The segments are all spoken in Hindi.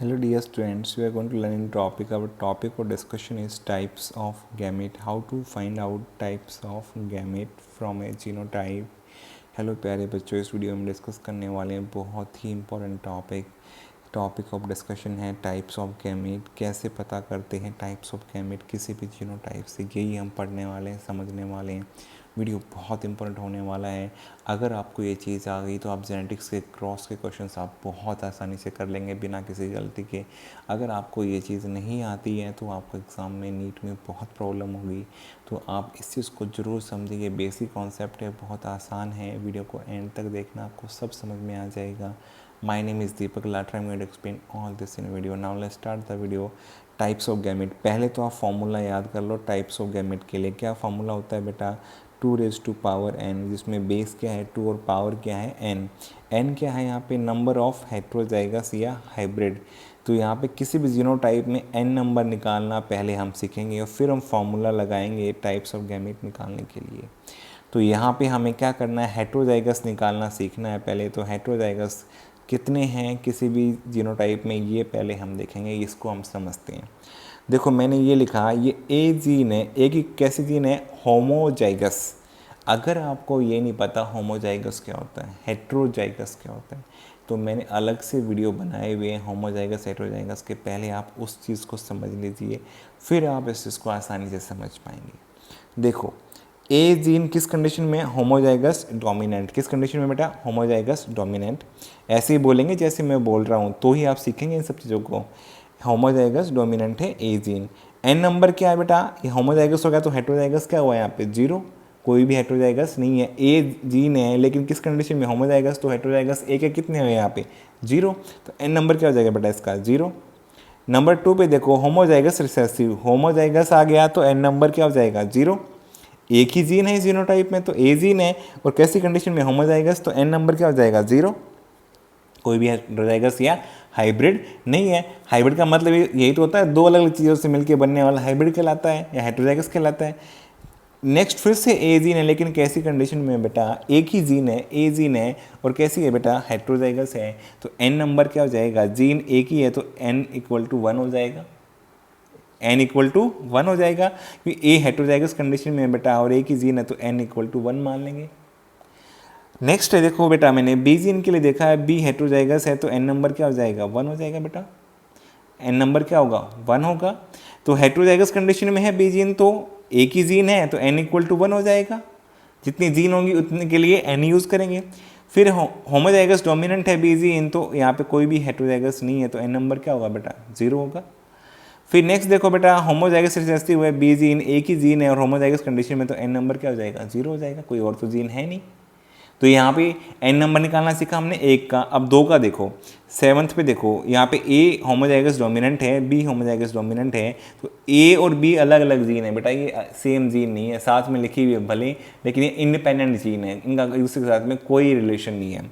Hello dear students, we are going to learn in topic. Our topic for discussion is types of gamete. How to find out types of gamete from a genotype. Hello प्यारे बच्चों, इस वीडियो में डिस्कस करने वाले हैं बहुत ही इंपॉर्टेंट टॉपिक ऑफ डिस्कशन है टाइप्स ऑफ गैमेट। कैसे पता करते हैं टाइप्स ऑफ गैमेट किसी भी जीनोटाइप से, यही हम पढ़ने वाले हैं, समझने वाले हैं। वीडियो बहुत इंपॉर्टेंट होने वाला है। अगर आपको ये चीज़ आ गई तो आप जेनेटिक्स के क्रॉस के क्वेश्चंस आप बहुत आसानी से कर लेंगे बिना किसी गलती के। अगर आपको ये चीज़ नहीं आती है तो आपको एग्ज़ाम में नीट में बहुत प्रॉब्लम होगी। तो आप इस चीज़ को ज़रूर समझिए। बेसिक कॉन्सेप्ट है, बहुत आसान है। वीडियो को एंड तक देखना, आपको सब समझ में आ जाएगा। My name is Deepak Latra. I'm going to explain all this in a video. Now let's start the video. Types of gamete. पहले तो आप फॉर्मूला याद कर लो टाइप्स ऑफ गैमेट के लिए। क्या फॉर्मूला होता है बेटा? 2⁻n, जिसमें बेस क्या है 2 और पावर क्या है n। n क्या है यहाँ पे? नंबर ऑफ हेट्रोजाइगस या हाइब्रिड। तो यहाँ पे किसी भी जीनोटाइप में n नंबर निकालना पहले हम सीखेंगे और फिर हम फॉर्मूला लगाएंगे टाइप्स ऑफ गैमेट निकालने के लिए। तो यहाँ पे हमें क्या करना है? हेट्रोजाइगस निकालना सीखना है पहले। तो हेट्रोजाइगस कितने हैं किसी भी जीनोटाइप में, ये पहले हम देखेंगे, इसको हम समझते हैं। देखो मैंने ये लिखा, ये ए जीन है। ए की कैसी जीन है? होमोजाइगस। अगर आपको ये नहीं पता होमोजाइगस क्या होता है, हेट्रोजाइगस क्या होता है, तो मैंने अलग से वीडियो बनाए हुए हैं होमोजाइगस हेट्रोजाइगस के। पहले आप उस चीज़ को समझ लीजिए, फिर आप इस चीज़ को आसानी से समझ पाएंगे। देखो ए जीन किस कंडीशन में? Homozygous dominant. किस कंडीशन में बेटा? Homozygous dominant. ऐसे ही बोलेंगे जैसे मैं बोल रहा हूँ, तो ही आप सीखेंगे इन सब चीज़ों को। होमोजाइगस डोमिनेंट है ए जीन। एन नंबर क्या है बेटा? ये होमोजाइगस हो गया तो हेट्रोजाइगस क्या हुआ यहाँ पे? 0। कोई भी हेट्रोजाइगस नहीं है। ए जीन है लेकिन किस कंडीशन में? होमोजाइगस। तो हेट्रोजाइगस ए के कितने हुए यहाँ पे? 0। तो एन नंबर क्या हो जाएगा बेटा इसका? 0। नंबर 2 पे देखो, होमोजाइगस रिसेसिव। होमोजाइगस आ गया तो एन नंबर क्या हो जाएगा? 0। एक ही जीन है जीनोटाइप में, तो ए जीन है और कैसी कंडीशन में? होमोजाइगस। तो एन नंबर क्या हो जाएगा? 0। कोई भी हेट्रोजाइगस या हाइब्रिड नहीं है। हाइब्रिड का मतलब यही तो होता है, दो अलग अलग चीज़ों से मिलकर बनने वाला हाइब्रिड कहलाता है या हेट्रोजाइगस कहलाता है। नेक्स्ट फिर से ए जीन है, लेकिन कैसी कंडीशन में बेटा? एक ही जीन है, ए जीन है और कैसी है बेटा? हेट्रोजाइगस है। तो एन नंबर क्या हो जाएगा? जीन एक ही है तो एन इक्वल टू 1 हो जाएगा। n इक्वल टू 1 हो जाएगा क्योंकि ए हेट्रोजाइगस कंडीशन में बेटा और एक ही जीन है तो n इक्वल टू 1 मान लेंगे। नेक्स्ट है, देखो बेटा मैंने बी जीन के लिए देखा है, बी हेट्रोजाइगस है तो n नंबर क्या हो जाएगा? 1 हो जाएगा बेटा। n नंबर क्या होगा? 1 होगा। तो हेट्रोजाइगस कंडीशन में है बी जीन तो एक ही जीन है तो n इक्वल टू 1 हो जाएगा। जितनी जीन होंगी उतने के लिए n यूज़ करेंगे। फिर होमोजाइगस डोमिनेंट है बी जीन, तो यहाँ पे कोई भी हेट्रोजाइगस नहीं है तो n नंबर क्या होगा बेटा? 0 होगा। फिर नेक्स्ट देखो बेटा, होमोजाइगस रिसेसिव हुआ है बी जीन, एक ही जीन है और होमोजाइगस कंडीशन में, तो एन नंबर क्या हो जाएगा? 0 हो जाएगा। कोई और तो जीन है नहीं। तो यहाँ पे एन नंबर निकालना सीखा हमने एक का। अब 2 का देखो, 7th पे देखो, यहाँ पे ए होमोजाइगस डोमिनेंट है, बी होमोजाइगस डोमिनेंट है। तो ए और बी अलग अलग जीन है बेटा, ये सेम जीन नहीं है, साथ में लिखी हुई है भले, लेकिन ये इंडिपेंडेंट जीन है, इनका दूसरे के साथ में कोई रिलेशन नहीं है।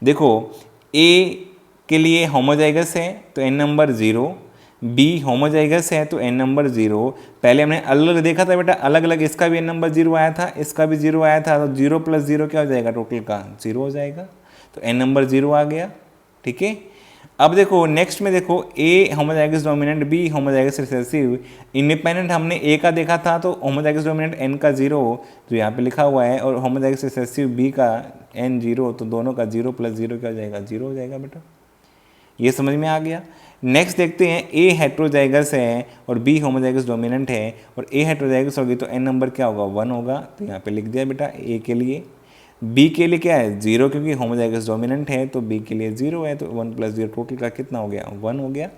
देखो ए के लिए होमोजाइगस है तो एन नंबर 0, बी होमोजाइगस है तो एन नंबर 0। पहले हमने अलग अलग देखा था बेटा, अलग अलग, इसका भी एन नंबर 0 आया था, इसका भी 0 आया था, तो 0 + 0 क्या हो जाएगा? टोटल का 0 हो जाएगा। तो एन नंबर 0 आ गया। ठीक है। अब देखो नेक्स्ट में देखो, A homozygous dominant, B homozygous recessive. Independent हमने ए का देखा था तो होमोजाइगस डोमिनेंट एन का 0 जो यहाँ पे लिखा हुआ है, और होमोजाइगस रिसेसिव बी का एन 0, तो दोनों का 0 + 0 क्या हो जाएगा? 0 हो जाएगा बेटा। ये समझ में आ गया। नेक्स्ट देखते हैं, ए हेट्रोजाइगस है और बी होमोजाइगस डोमिनेंट है, और ए हेट्रोजाइगस होगी तो एन नंबर क्या होगा? 1 होगा। तो यहाँ पे लिख दिया बेटा ए के लिए। बी के लिए क्या है? 0, क्योंकि होमोजाइगस डोमिनेंट है तो बी के लिए 0 है, तो 1 + 0 टोटल का कितना हो गया? 1 हो गया।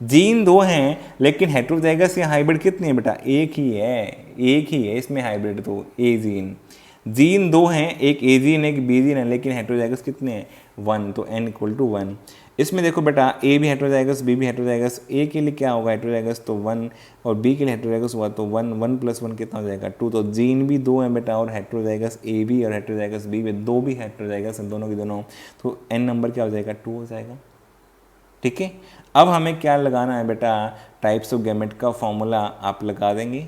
जीन 2 हैं लेकिन हेट्रोजाइगस या हाइब्रिड कितनी है बेटा? एक ही है, एक ही है इसमें हाइब्रिड, तो ए जीन 2 हैं, एक ए जीन एक बी जीन है, लेकिन हेट्रोजाइगस कितने हैं? 1, तो n इक्वल टू 1। इसमें देखो बेटा, ए भी हेट्रोजाइगस, बी भी हेट्रोजाइगस। ए के लिए क्या होगा? हेट्रोजाइगस तो 1, और बी के लिए हेट्रोजाइगस हुआ तो 1, 1 + 1 कितना हो जाएगा? 2। तो जीन भी 2 हैं बेटा, और हेट्रोजाइगस ए भी और हेट्रोजाइगस बी भी, 2 भी हेट्रोजाइगस हैं दोनों की दोनों, तो एन नंबर क्या हो जाएगा? 2 हो जाएगा। ठीक है। अब हमें क्या लगाना है बेटा? टाइप्स ऑफ गैमेट का फॉर्मूला आप लगा देंगे,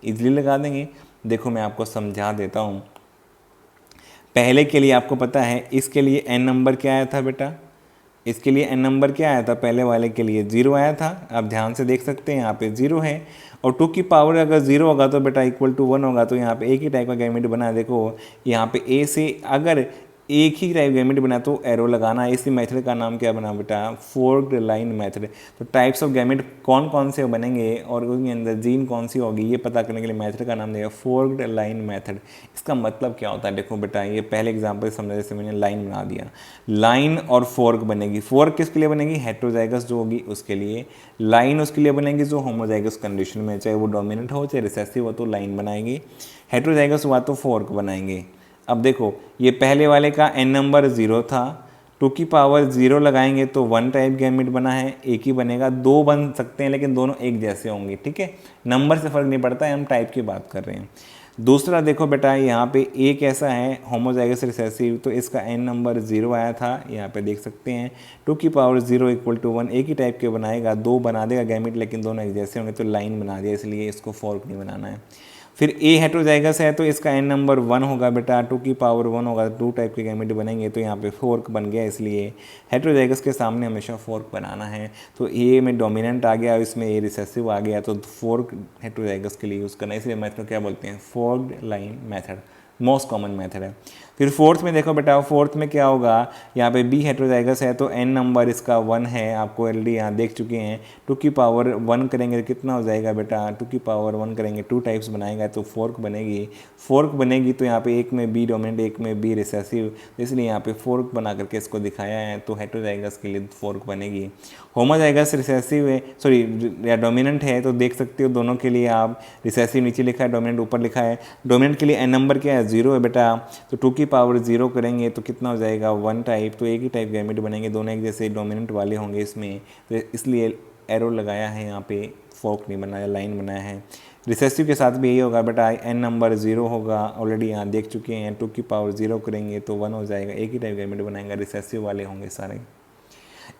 इजली लगा देंगे। देखो मैं आपको समझा देता हूँ। पहले के लिए आपको पता है, इसके लिए एन नंबर क्या आया था बेटा? इसके लिए एन नंबर क्या आया था, पहले वाले के लिए 0 आया था। आप ध्यान से देख सकते हैं यहाँ पे 0 है, और 2 की पावर अगर 0 होगा तो बेटा इक्वल टू 1 होगा। तो यहाँ पे एक ही टाइप का गैमेट बना है। देखो यहाँ पे ए से अगर एक ही टाइप गैमेट बना तो एरो लगाना। इसी मेथड का नाम क्या बना बेटा, फोर्क्ड लाइन मेथड। तो टाइप्स ऑफ गैमेट कौन कौन से बनेंगे और उनके अंदर जीन कौन सी होगी, ये पता करने के लिए मेथड का नाम दिया फोर्क्ड लाइन मेथड। इसका मतलब क्या होता है, देखो बेटा ये पहले एग्जाम्पल समझा, जैसे मैंने लाइन बना दिया, लाइन और फोर्क बनेगी। फोर्क किसके लिए बनेगी, हेटेरोजाइगस जो होगी उसके लिए। लाइन उसके लिए बनेगी जो होमोजाइगस कंडीशन में, चाहे वो डोमिनेंट हो चाहे रिसेसिव हो, तो लाइन बनाएंगे। हेटेरोजाइगस हुआ तो फोर्क बनाएंगे। अब देखो ये पहले वाले का एन नंबर 0 था, 2 की पावर 0 लगाएंगे तो 1 टाइप गैमेट बना है, एक ही बनेगा। 2 बन सकते हैं लेकिन दोनों एक जैसे होंगे, ठीक है, नंबर से फर्क नहीं पड़ता है, हम टाइप की बात कर रहे हैं। दूसरा देखो बेटा यहाँ पे एक ऐसा है होमोजाइगस रिसेसिव, तो इसका एन नंबर 0 आया था, यहाँ पे देख सकते हैं। 2 की पावर 0 इक्वल टू 1, एक ही टाइप के बनाएगा, 2 बना देगा गैमेट लेकिन दोनों एक जैसे होंगे, तो लाइन बना दिया, इसलिए इसको फोर्क नहीं बनाना है। फिर ए हेटेरोजाइगस है तो इसका एन नंबर 1 होगा बेटा, 2 की पावर 1 होगा, 2 टाइप के गैमेट बनेंगे, तो यहाँ पे फोर्क बन गया, इसलिए हेटेरोजाइगस के सामने हमेशा फोर्क बनाना है। तो ए में डोमिनेंट आ गया, इसमें ए रिसेसिव आ गया, तो फोर्क हेटेरोजाइगस के लिए यूज़ करना है, इसलिए मेथड क्या बोलते हैं, forked line method, most common method है। फिर फोर्थ में देखो बेटा, फोर्थ में क्या होगा, यहाँ पे बी हेटेरोजाइगस है तो एन नंबर इसका 1 है, आपको ऑलरेडी यहाँ देख चुके हैं। 2 की पावर 1 करेंगे तो कितना हो जाएगा बेटा, 2 की पावर 1 करेंगे 2 टाइप्स बनाएगा तो फोर्क बनेगी। फोर्क बनेगी तो यहाँ पे एक में बी डोमिनेंट एक में बी रिसेसिव, इसलिए यहाँ पे फोर्क बना करके इसको दिखाया है, तो हेटेरोजाइगस के लिए फोर्क बनेगी। होमोजाइगस रिसेसिव है, सॉरी या डोमिनेंट है, तो देख सकते हो दोनों के लिए आप, रिसेसिव नीचे लिखा है, डोमिनेंट ऊपर लिखा है। डोमिनेंट के लिए एन नंबर क्या है, 0 है बेटा, तो 2 की पावर 0 करेंगे तो कितना हो जाएगा, 1 टाइप, तो एक ही टाइप गैमेट बनेंगे, दोनों एक जैसे डोमिनेंट वाले होंगे इसमें, तो इसलिए एरो लगाया है यहाँ पे, फोर्क नहीं बनाया, लाइन बनाया है। रिसेसिव के साथ भी यही होगा बेटा, एन नंबर 0 होगा, ऑलरेडी यहाँ देख चुके हैं, 2 की पावर 0 करेंगे तो 1 हो जाएगा, एक ही टाइप गैमेट बनाएंगे, रिसेसिव वाले होंगे सारे।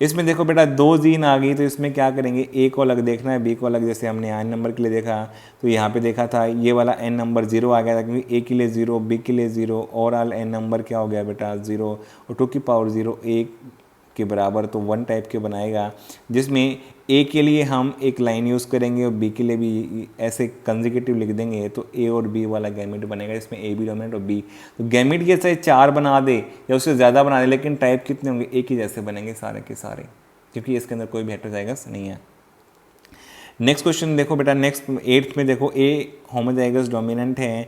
इसमें देखो बेटा 2 जीन आ गई, तो इसमें क्या करेंगे, ए को अलग देखना है, बी को अलग, जैसे हमने एन नंबर के लिए देखा, तो यहाँ पे देखा था ये वाला एन नंबर 0 आ गया था, क्योंकि ए के लिए 0, बी के लिए 0, ओवरऑल एन नंबर क्या हो गया बेटा 0, और 2 की पावर 0 एक के बराबर, तो 1 टाइप के बनाएगा, जिसमें ए के लिए हम एक लाइन यूज़ करेंगे और बी के लिए भी ऐसे कंसेक्यूटिव लिख देंगे, तो ए और बी वाला गैमेट बनेगा, इसमें ए बी डोमिनेंट और बी, तो गैमेट के चाहे 4 बना दे या उससे ज़्यादा बना दे, लेकिन टाइप कितने होंगे, एक ही जैसे बनेंगे सारे के सारे, क्योंकि इसके अंदर कोई भी हेटेरोजाइगस नहीं है। नेक्स्ट क्वेश्चन देखो बेटा, नेक्स्ट 8th में देखो, ए होमोजाइगस डोमिनेंट है,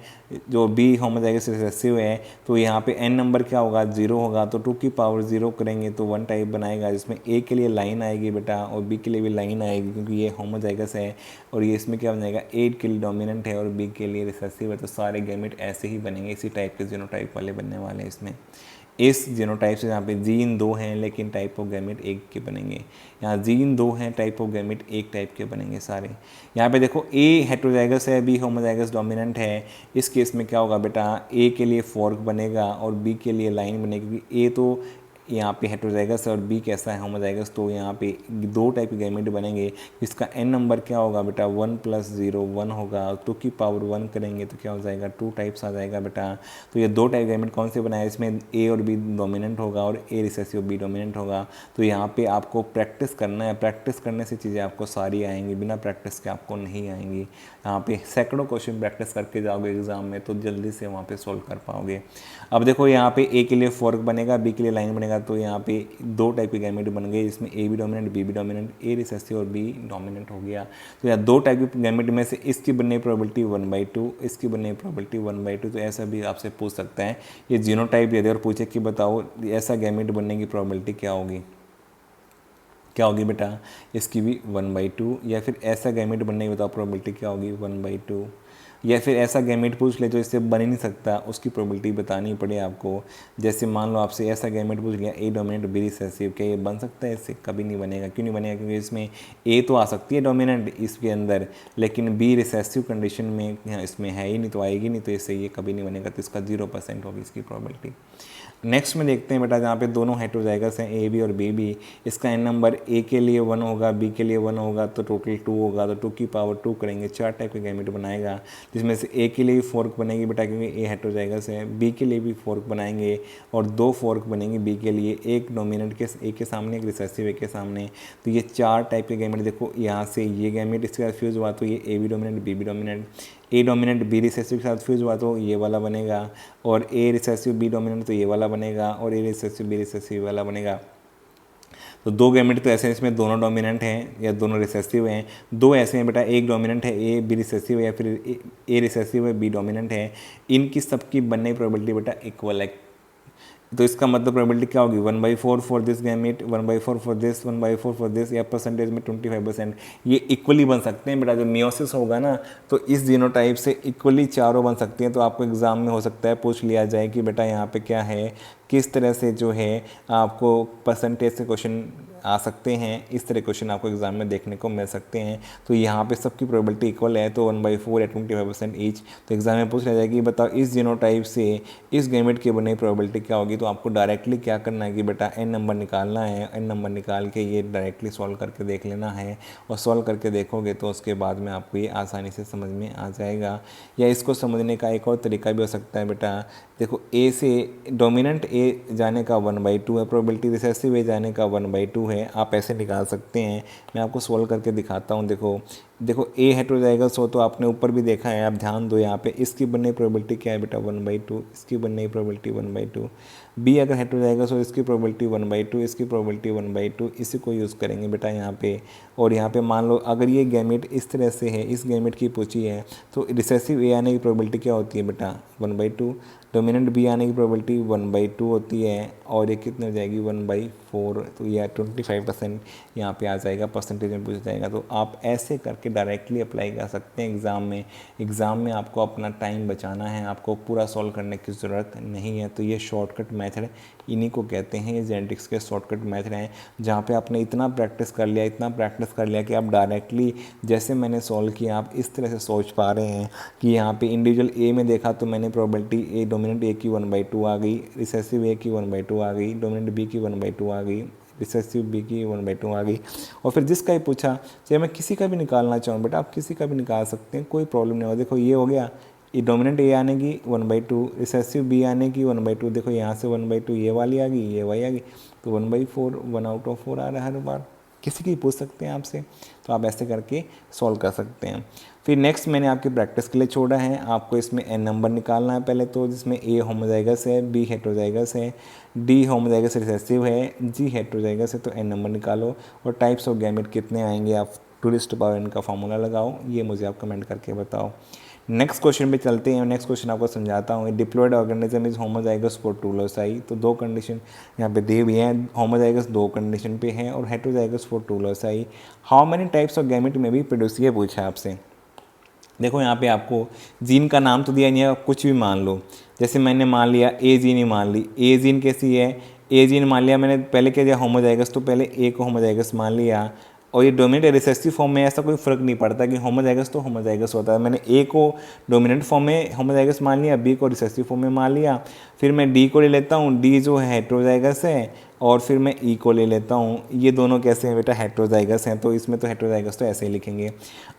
जो बी होमोजाइगस रिसेसिव है, तो यहाँ पे एन नंबर क्या होगा, 0 होगा, तो 2 की पावर 0 करेंगे तो 1 टाइप बनाएगा, जिसमें ए के लिए लाइन आएगी बेटा और बी के लिए भी लाइन आएगी, क्योंकि ये होमोजाइगस है, और ये इसमें क्या बनेगा, ए के लिए डोमिनेंट है और बी के लिए रिसेसिव है, तो सारे गैमेट ऐसे ही बनेंगे, इसी टाइप के जीनोटाइप वाले बनने वाले हैं इसमें। इस जीनोटाइप से यहाँ पे जीन 2 हैं लेकिन टाइप ऑफ गैमेट एक के बनेंगे, यहाँ जीन 2 हैं, टाइप ऑफ गैमेट एक टाइप के बनेंगे सारे। यहाँ पे देखो ए हेटेरोजाइगस है, बी होमोजाइगस डोमिनेंट है, इस केस में क्या होगा बेटा, ए के लिए फोर्क बनेगा और बी के लिए लाइन बनेगी, क्योंकि ए तो यहाँ पे हेटेरोजाइगस और बी कैसा है होमोजाइगस, तो यहाँ पे 2 टाइप के गैमेट बनेंगे। इसका एन नंबर क्या होगा बेटा, 1 + 0 1 होगा, 2 की पावर 1 करेंगे तो क्या हो जाएगा, 2 टाइप्स आ जाएगा बेटा। तो ये 2 टाइप गैमेट कौन से बनाए, इसमें ए और बी डोमिनेंट होगा और ए रिसेसिव बी डोमिनेंट होगा। तो यहाँ पे आपको प्रैक्टिस करना है, प्रैक्टिस करने से चीज़ें आपको सारी आएंगी, बिना प्रैक्टिस के आपको नहीं आएंगी। यहाँ पे सैकड़ों क्वेश्चन प्रैक्टिस करके जाओगे एग्जाम में तो जल्दी से वहाँ पे सोल्व कर पाओगे। अब देखो यहाँ पे ए के लिए फोर्क बनेगा, बी के लिए लाइन बनेगा, तो यहाँ पे 2 टाइप के गैमेट बन गए, इसमें ए भी डोमिनेंट बी भी डोमिनेंट, ए रिसेसिव और बी डोमिनेंट हो गया। तो यहाँ 2 टाइप के गैमेट में से इसकी बनने की प्रोबेबिलिटी 1/2, इसकी बनने की प्रोबेबिलिटी 1/2, तो ऐसा भी आपसे पूछ सकता है। ये जीनोटाइप दे दे और पूछे कि बताओ ऐसा गैमेट बनने की प्रोबेबिलिटी क्या होगी, क्या होगी बेटा, इसकी भी 1/2, या फिर ऐसा गैमेट बनने की बताओ प्रोबेबिलिटी क्या होगी 1/2, या फिर ऐसा गैमेट पूछ ले जो इससे बन ही नहीं सकता, उसकी प्रोबेबिलिटी बतानी पड़े आपको। जैसे मान लो आपसे ऐसा गैमेट पूछ लिया, ए डोमिनेंट बी रिसेसिव, क्या ये बन सकता है, इससे कभी नहीं बनेगा। क्यों नहीं बनेगा, क्योंकि इसमें ए तो आ सकती है डोमिनेंट इसके अंदर, लेकिन बी रिसेसिव कंडीशन में इसमें है ही नहीं, तो आएगी नहीं, तो इससे ये कभी नहीं बनेगा, तो इसका 0% होगी इसकी प्रोबेबिलिटी। नेक्स्ट में देखते हैं बेटा, जहाँ पे दोनों हेटेरोजाइगस हैं ए बी और बी बी, इसका एन नंबर ए के लिए 1 होगा, बी के लिए 1 होगा, तो टोटल 2 होगा, तो 2 की पावर 2 करेंगे, 4 टाइप के गैमेट बनाएगा, जिसमें से ए के लिए भी फोर्क बनेगी बेटा क्योंकि ए हेटेरोजाइगस है, बी के लिए भी फोर्क बनाएंगे और 2 फोर्क बनेंगे बी के लिए, एक डोमिनेंट के ए के सामने, एक रिसेसिव ए के सामने। तो ये 4 टाइप के गैमेट, देखो यहाँ से ये गैमेट इसके साथ फ्यूज हुआ तो ये A B dominant B B dominant, A dominant B recessive के साथ फ्यूज हुआ तो ये वाला बनेगा, और ए रिसेसिव बी डोमिनेंट तो ये वाला बनेगा, और ए रिसेसिव बी रिसेसिव वाला बनेगा। तो 2 गैमेट तो ऐसे हैं इसमें दोनों डोमिनेंट हैं या दोनों रिसेसिव हैं, 2 ऐसे हैं बेटा एक डोमिनेंट है ए बी रिसेसिव है या फिर ए रिसेसिव है बी डोमिनेंट है, इनकी सबकी बनने की प्रोबेबिलिटी बेटा इक्वल है। तो इसका मतलब प्रोबेबिलिटी क्या होगी 1/4 for this gamete, 1/4 for this, 1/4 for this, या परसेंटेज में 25%, ये इक्वली बन सकते हैं बेटा। जो मियोसिस होगा ना तो इस जीनोटाइप से इक्वली चारों बन सकती हैं। तो आपको एग्जाम में हो सकता है पूछ लिया जाए कि बेटा यहाँ पे क्या है, किस तरह से जो है आपको परसेंटेज से क्वेश्चन आ सकते हैं, इस तरह क्वेश्चन आपको एग्जाम में देखने को मिल सकते हैं। तो यहाँ पे सबकी प्रोबेबिलिटी इक्वल है, तो 1/4 या 25% ईच। तो एग्जाम में पूछ लिया जाएगी बताओ इस जीनोटाइप से इस गैमेट की बनने की प्रोबेबिलिटी क्या होगी। तो आपको डायरेक्टली क्या करना है कि बेटा एन नंबर निकालना है, एन नंबर निकाल के ये डायरेक्टली सॉल्व करके देख लेना है, और सॉल्व करके देखोगे तो उसके बाद में आपको ये आसानी से समझ में आ जाएगा। या इसको समझने का एक और तरीका भी हो सकता है बेटा, देखो ए से डोमिनेंट ए जाने का 1/2 है, प्रोबेबिलिटी रिसेसिव ए जाने का 1/2 है, आप ऐसे निकाल सकते हैं। मैं आपको सॉल्व करके दिखाता हूँ। देखो ए हेटेरोजाइगस हो तो आपने ऊपर भी देखा है, आप ध्यान दो यहाँ पे, इसकी बनने की प्रोबेबिलिटी क्या है बेटा 1/2, इसकी बनने की प्रोबेबिलिटी 1/2। बी अगर हेटेरोजाइगस हो इसकी प्रोबेबिलिटी 1/2, इसकी प्रोबेबिलिटी 1/2, इसी को यूज़ करेंगे बेटा यहाँ पे। और यहाँ पे मान लो अगर ये गैमेट इस तरह से है, इस गैमेट की पूछी है, तो रिसेसिव ए आने की प्रोबेबिलिटी क्या होती है बेटा 1/2, डोमिनेंट बी आने की प्रोबेबिलिटी 1/2 होती है, और ये कितनी हो जाएगी 1/4, तो यह 25% यहाँ पे आ जाएगा, परसेंटेज में पूछा जाएगा। तो आप ऐसे करके डायरेक्टली अप्लाई कर सकते हैं एग्ज़ाम में आपको अपना टाइम बचाना है, आपको पूरा सॉल्व करने की ज़रूरत नहीं है। तो ये शॉर्टकट मेथड इन्हीं को कहते हैं, ये जेनेटिक्स के शॉर्टकट मेथड हैं, जहाँ पे आपने इतना प्रैक्टिस कर लिया कि आप डायरेक्टली जैसे मैंने सॉल्व किया आप इस तरह से सोच पा रहे हैं कि यहाँ पे इंडिविजुअल ए में देखा तो मैंने प्रोबेबिलिटी ए डोमिनेंट ए की 1/2 आ गई, रिसेसिव ए की 1/2 आ गई, डोमिनेंट बी की 1/2 आ गई, रिसेसिव बी की 1/2 आ गई। और फिर जिसका ही पूछा, चाहे मैं किसी का भी निकालना चाहूँ बेटा आप किसी का भी निकाल सकते हैं, कोई प्रॉब्लम नहीं होगा। देखो ये हो गया, ये डोमिनेंट ए आने की 1/2, रिसेसिव बी आने की 1/2, देखो यहाँ से 1/2 ये वाली आ गई, ये वाली आ गई, तो 1/4, 1/4 आ रहा है हर बार, किसी की पूछ सकते हैं आपसे। तो आप ऐसे करके सॉल्व कर सकते हैं। फिर नेक्स्ट मैंने आपकी प्रैक्टिस के लिए छोड़ा है, आपको इसमें एन नंबर निकालना है पहले, तो जिसमें ए होमोजाइगस है, बी हेटेरोजाइगस है, डी होमोजाइगस रिसेसिव है, जी हेटेरोजाइगस है, तो एन नंबर निकालो। और टाइप्स ऑफ गैमेट कितने आएंगे आप 2⁻n का फॉर्मूला लगाओ, ये मुझे आप कमेंट करके बताओ। नेक्स्ट क्वेश्चन पे चलते हैं। नेक्स्ट क्वेश्चन आपको समझाता हूँ। Diploid organism is homozygous for 2 loci, तो 2 कंडीशन यहाँ पे दी हुई हैं, होमोजाइगस 2 कंडीशन पे है और heterozygous for 2 loci. How many types of gamete में भी प्रोड्यूस, ये पूछा है आपसे। देखो यहाँ पे आपको जीन का नाम तो दिया नहीं है, कुछ भी मान लो, जैसे मैंने मान लिया ए जीन ही मान ली, ए जीन कैसी है, ए जीन मान लिया मैंने, पहले क्या दिया होमोजाइगस, तो पहले ए को होमोजाइगस मान लिया। और ये डोमिनेंट रिसेसिव फॉर्म में ऐसा कोई फर्क नहीं पड़ता कि होमोजाइगस तो होमोजाइगस होता है। मैंने ए को डोमिनेंट फॉर्म में होमोजाइगस मान लिया, बी को रिसेसिव फॉर्म में मान लिया, फिर मैं डी को ले लेता हूँ, डी जो है हेटेरोजाइगस है, और फिर मैं ई को ले लेता हूँ। ये दोनों कैसे हैं बेटा हेटेरोजाइगस हैं, तो इसमें तो हेटेरोजाइगस तो ऐसे ही लिखेंगे।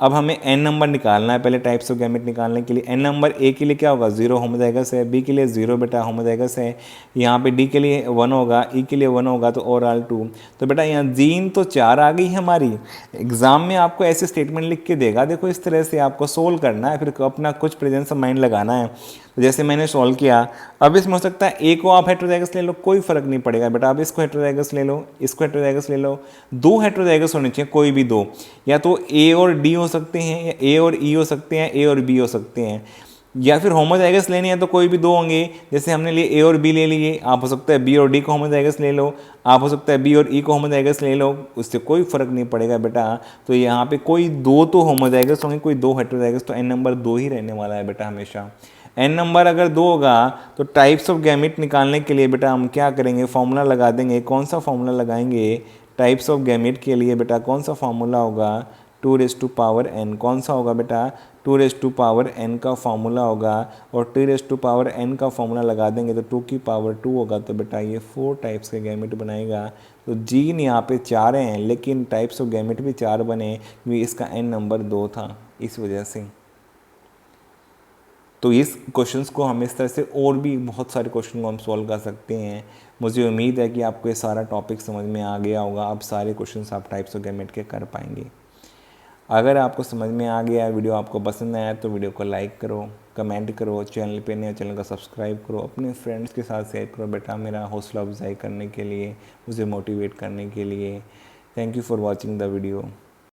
अब हमें एन नंबर निकालना है पहले टाइप्स ऑफ गैमेट निकालने के लिए। एन नंबर ए के लिए क्या होगा 0 होमोजाइगस है, बी के लिए 0 बेटा होमोजाइगस है, यहाँ पे डी के लिए 1 होगा, ई के लिए 1 होगा, तो ओवरऑल 2। तो बेटा यहाँ जीन तो 4 आ गई हमारी। एग्जाम में आपको ऐसे स्टेटमेंट लिख के देगा, देखो इस तरह से आपको सोल्व करना है, फिर अपना कुछ प्रेजेंस ऑफ माइंड लगाना है। तो जैसे मैंने सॉल्व किया, अब इसमें हो सकता है ए को आप हेटेरोजाइगस ले लो, कोई फर्क नहीं पड़ेगा बेटा, आप इसको हेटेरोजाइगस ले लो, इसको हेटेरोजाइगस ले लो, 2 हेटेरोजाइगस होने चाहिए, कोई भी 2, या तो ए और डी हो सकते हैं, या ए और ई हो सकते हैं, ए और बी हो सकते हैं, या फिर होमोजाइगस लेने हैं तो कोई भी 2 होंगे। जैसे हमने लिए ए और बी ले लिए, आप हो सकता है बी और डी को होमोजाइगस ले लो, आप हो सकता है बी और ई को होमोजाइगस ले लो, उससे कोई फर्क नहीं पड़ेगा बेटा। तो यहाँ पे कोई 2 तो होमोजाइगस होंगे, कोई 2 हेटेरोजाइगस, तो एन नंबर 2 ही रहने वाला है बेटा हमेशा। एन नंबर अगर 2 होगा तो टाइप्स ऑफ गैमेट निकालने के लिए बेटा हम क्या करेंगे, फॉर्मूला लगा देंगे। कौन सा फॉर्मूला लगाएंगे टाइप्स ऑफ गैमेट के लिए बेटा, कौन सा फॉर्मूला होगा 2n कौन सा होगा बेटा, 2n का फॉर्मूला होगा, और 2n का फॉर्मूला लगा देंगे तो 2 होगा, तो बेटा ये 4 टाइप्स के गैमेट बनाएगा। तो जीन यहाँ पे 4 हैं लेकिन टाइप्स ऑफ गैमेट भी 4 बने क्योंकि इसका n नंबर 2 था, इस वजह से। तो इस क्वेश्चंस को हम इस तरह से और भी बहुत सारे क्वेश्चन को हम सॉल्व कर सकते हैं। मुझे उम्मीद है कि आपको ये सारा टॉपिक समझ में आ गया होगा। अब सारे क्वेश्चंस आप टाइप्स ऑफ गैमेट के कर पाएंगे। अगर आपको समझ में आ गया, वीडियो आपको पसंद आया तो वीडियो को लाइक करो, कमेंट करो, चैनल पे नए चैनल को सब्सक्राइब करो, अपने फ्रेंड्स के साथ शेयर करो बेटा, मेरा हौसला अफजाई करने के लिए, मुझे मोटिवेट करने के लिए। Thank you for watching the video.